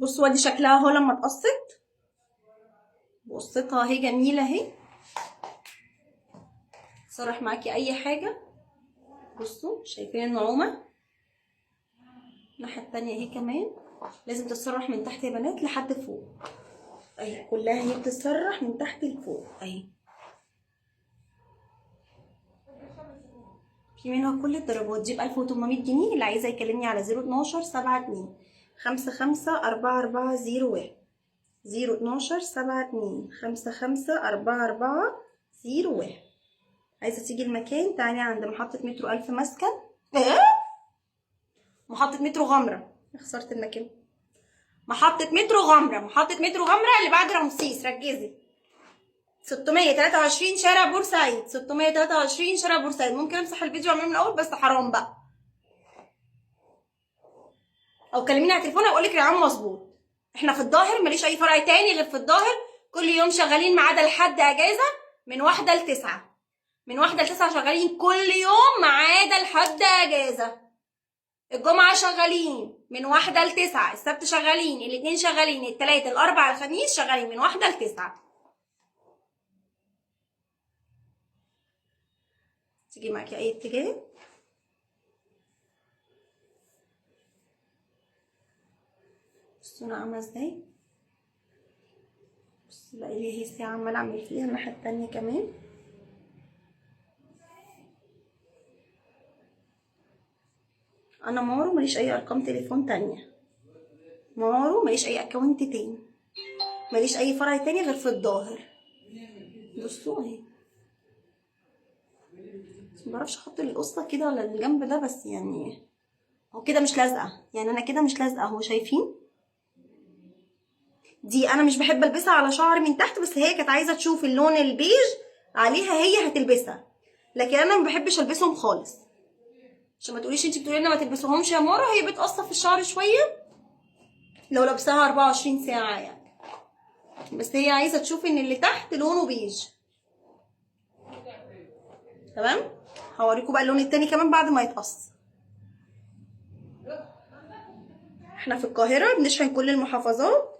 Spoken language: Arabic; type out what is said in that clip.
بصوا ادي شكلها اهو لما اتقصت. بقصتها اهي جميله اهي. صرح معاكي اي حاجه. بصوا شايفين النعومه. الناحيه التانيه اهي كمان لازم تتسرح من تحت يا بنات لحد فوق اهي. كلها هي بتتسرح من تحت لفوق اهي. في منها كل الدرجات دي ب 1800 جنيه. اللي عايزه يكلمني على 012 72 55 4401 012 72 55 4401. عايزه تيجي المكان تعالي عند محطه مترو الف مسكن. محطه مترو غمره. خسرت المكان. محطه مترو غمره. محطه مترو غمره اللي بعد رمسيس. ركزي. 623 شارع بورسعيد. 623 شارع بورسعيد. ممكن امسح الفيديو واعمله من الاول بس حرام بقى. او كلميني على التليفون اقول لك الرقم مظبوط. احنا في الظاهر ماليش اي فرع تاني غير في الظاهر. كل يوم شغالين ما عدا الحد اجازه من 1 ل 9. من 1 ل 9 شغالين كل يوم ما عدا الحد اجازه. الجمعه شغالين من 1 ل 9. السبت شغالين. الاثنين شغالين. الثلاث الاربع الخميس شغالين من 1 ل 9. تيجي معاكي اي اتجاه. بصوا انا عامله ازاي. بصوا بقى لي هي ساعه عماله اعمل فيها الناحيه التانيه كمان. انا مارو ماليش اي ارقام تليفون تانية. مارو ماليش اي اكونت تاني. ماليش اي فرع تاني غير في الظاهر. بصوا اهي. مبعرفش احط القصه كده ولا الجنب ده بس يعني هو كده مش لازقه. يعني انا كده مش لازقه اهو. شايفين دي انا مش بحب البسها على شعري من تحت بس هي كانت عايزه تشوف اللون البيج عليها هي هتلبسها. لكن انا ما بحبش البسهم خالص. عشان ما تقوليش انت بتقولي لنا ما تلبسوهمش يا مارا. هي بتقصف في الشعر شويه لو لابساها 24 ساعه يعني. بس هي عايزه تشوف ان اللي تحت لونه بيج. تمام. هوريكم بقى اللون التاني كمان بعد ما يتقص. احنا في القاهره بنشحن كل المحافظات.